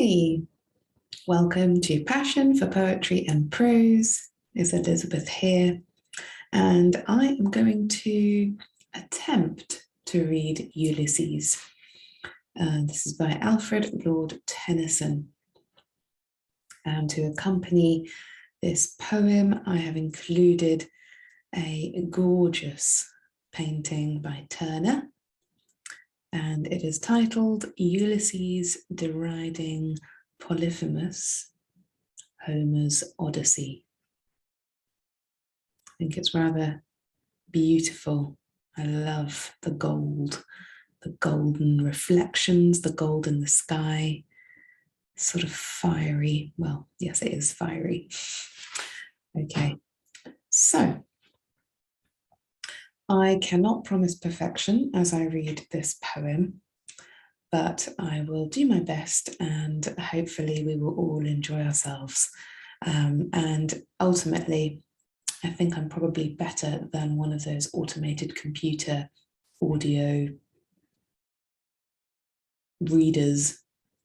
Hi, welcome to Passion for Poetry and Prose. It's Elizabeth here, and I am going to attempt to read Ulysses. This is by Alfred Lord Tennyson. And to accompany this poem, I have included a gorgeous painting by Turner, and it is titled Ulysses Deriding Polyphemus, Homer's Odyssey. I think it's rather beautiful. I love the gold, the golden reflections, the gold in the sky, sort of fiery. Well, yes, it is fiery. Okay, so I cannot promise perfection as I read this poem, but I will do my best and hopefully we will all enjoy ourselves. And ultimately, I think I'm probably better than one of those automated computer audio readers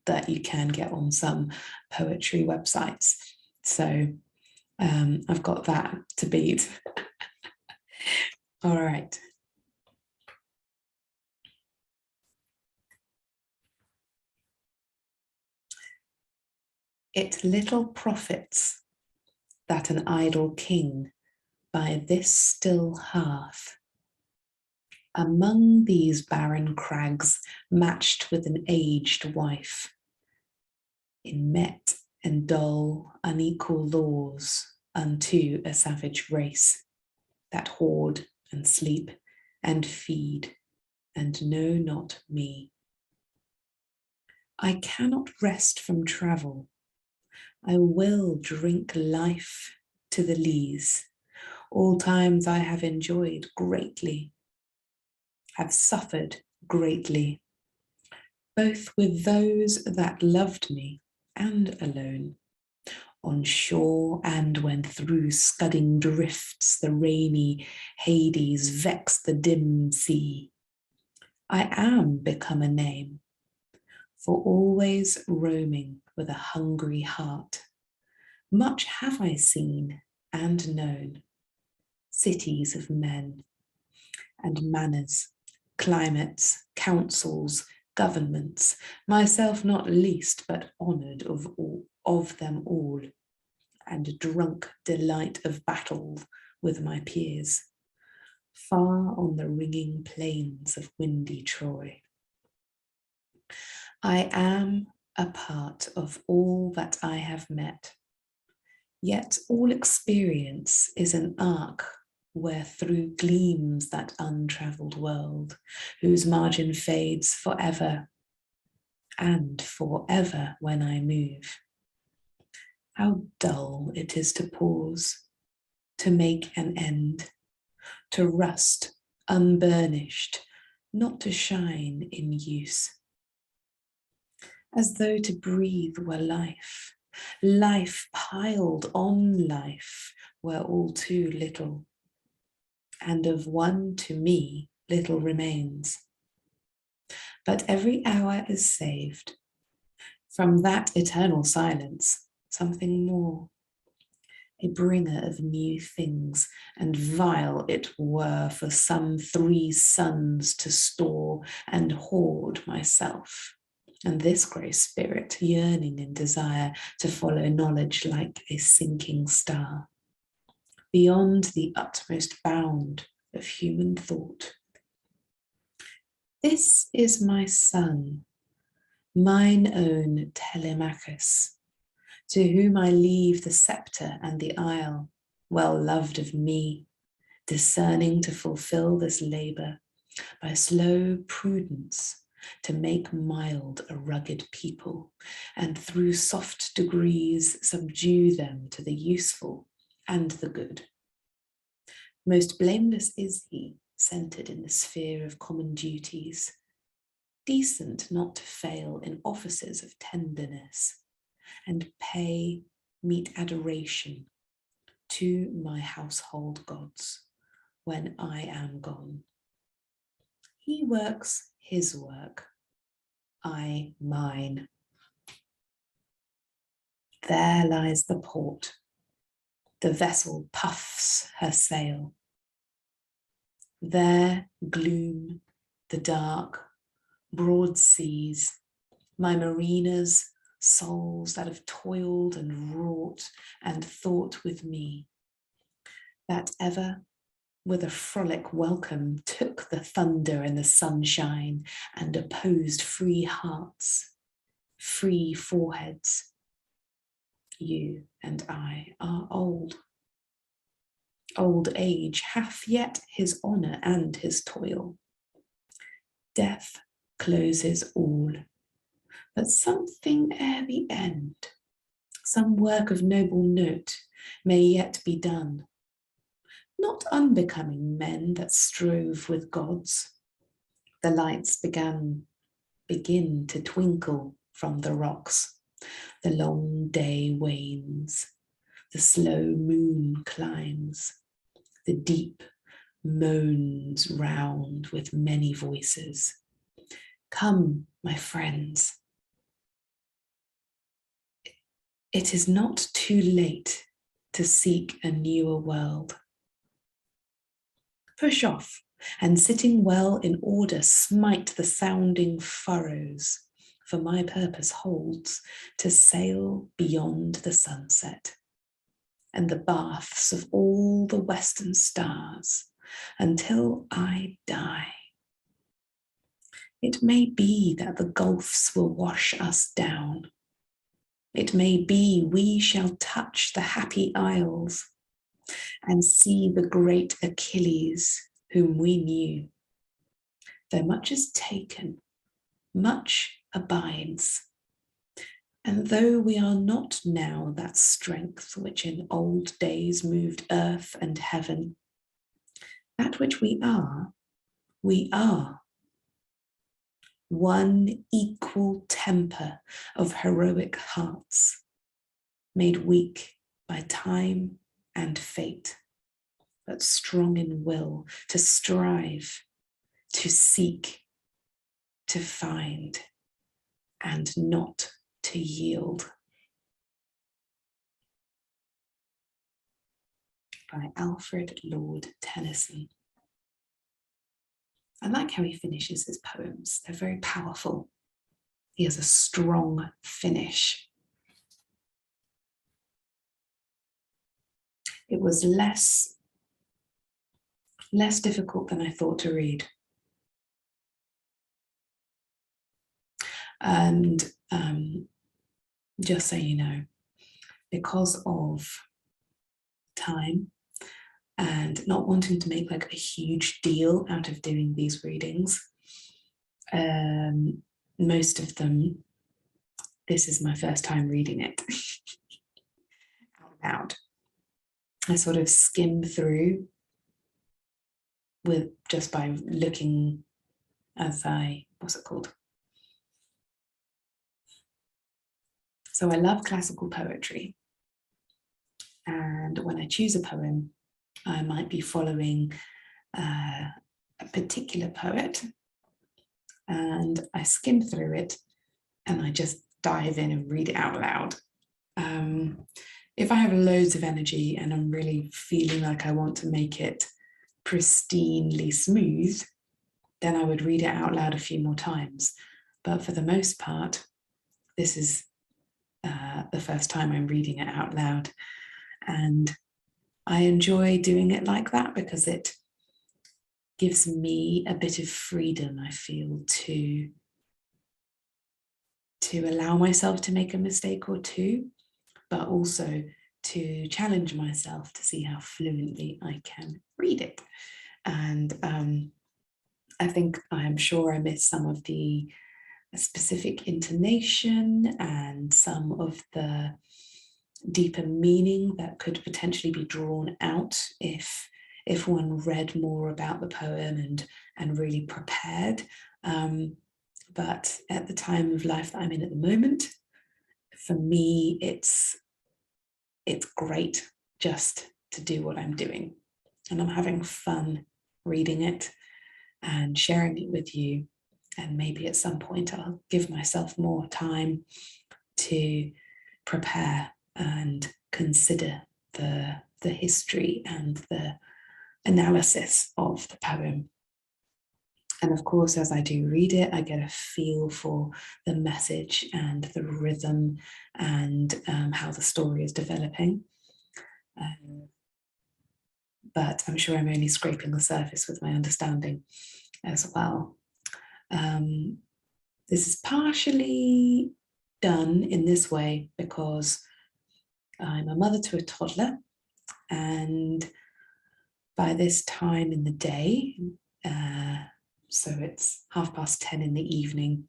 that you can get on some poetry websites. So I've got that to beat. All right. It little profits that an idle king by this still hearth, among these barren crags matched with an aged wife, in met and dull unequal laws unto a savage race, that hoard and sleep and feed and know not me. I cannot rest from travel. I will drink life to the lees. All times I have enjoyed greatly, have suffered greatly, both with those that loved me and alone, on shore and when through scudding drifts the rainy Hades vex the dim sea. I am become a name, for always roaming with a hungry heart. Much have I seen and known, cities of men, and manners, climates, councils, governments, myself not least, but honoured of them all, and drunk delight of battle with my peers, far on the ringing plains of windy Troy. I am a part of all that I have met, yet all experience is an arc where through gleams that untravelled world, whose margin fades forever, and forever when I move. How dull it is to pause, to make an end, to rust unburnished, not to shine in use. As though to breathe were life, life piled on life were all too little, and of one to me little remains. But every hour is saved from that eternal silence, something more, a bringer of new things, and vile it were for some 3 suns to store and hoard myself, and this grey spirit yearning in desire to follow knowledge like a sinking star, beyond the utmost bound of human thought. This is my son, mine own Telemachus, to whom I leave the sceptre and the isle, well loved of me, discerning to fulfill this labour by slow prudence, to make mild a rugged people, and through soft degrees subdue them to the useful and the good. Most blameless is he, centred in the sphere of common duties, decent not to fail in offices of tenderness, and pay meet adoration to my household gods when I am gone. He works his work, I mine. There lies the port. The vessel puffs her sail. There gloom the dark, broad seas, my mariners, souls that have toiled and wrought and thought with me, that ever with a frolic welcome took the thunder and the sunshine and opposed free hearts, free foreheads. You and I are old. Old age hath yet his honour and his toil. Death closes all, but something ere the end, some work of noble note may yet be done, not unbecoming men that strove with gods. The lights begin to twinkle from the rocks. The long day wanes, the slow moon climbs, the deep moans round with many voices. Come, my friends. It is not too late to seek a newer world. Push off, and sitting well in order, smite the sounding furrows, for my purpose holds to sail beyond the sunset and the baths of all the western stars until I die. It may be that the gulfs will wash us down. It may be we shall touch the happy isles and see the great Achilles whom we knew. Though much is taken, much abides. And though we are not now that strength which in old days moved earth and heaven, that which we are one equal temper of heroic hearts, made weak by time and fate, but strong in will to strive, to seek, to find, and not to yield. By Alfred Lord Tennyson. I like how he finishes his poems. They're very powerful. He has a strong finish. It was less difficult than I thought to read. And just so you know, because of time and not wanting to make like a huge deal out of doing these readings, most of them, this is my first time reading it out loud. I sort of skim through with just by looking as what's it called? So I love classical poetry. And when I choose a poem, I might be following a particular poet, and I skim through it and I just dive in and read it out loud. If I have loads of energy and I'm really feeling like I want to make it pristinely smooth, then I would read it out loud a few more times. But for the most part, this is the first time I'm reading it out loud. And I enjoy doing it like that because it gives me a bit of freedom, I feel, to allow myself to make a mistake or two, but also to challenge myself to see how fluently I can read it. And I think I'm sure I missed some of the specific intonation and some of the deeper meaning that could potentially be drawn out if one read more about the poem and really prepared. But at the time of life that I'm in at the moment, for me, it's great just to do what I'm doing. And I'm having fun reading it and sharing it with you. And maybe at some point I'll give myself more time to prepare and consider the history and the analysis of the poem. And of course, as I do read it, I get a feel for the message and the rhythm and how the story is developing. But I'm sure I'm only scraping the surface with my understanding as well. This is partially done in this way because I'm a mother to a toddler, and by this time in the day, so it's 10:30 in the evening,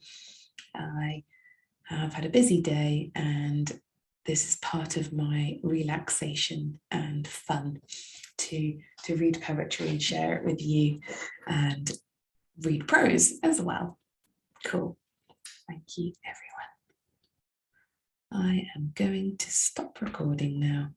I have had a busy day, and this is part of my relaxation and fun to read poetry and share it with you and read prose as well. Cool. Thank you, everyone. I am going to stop recording now.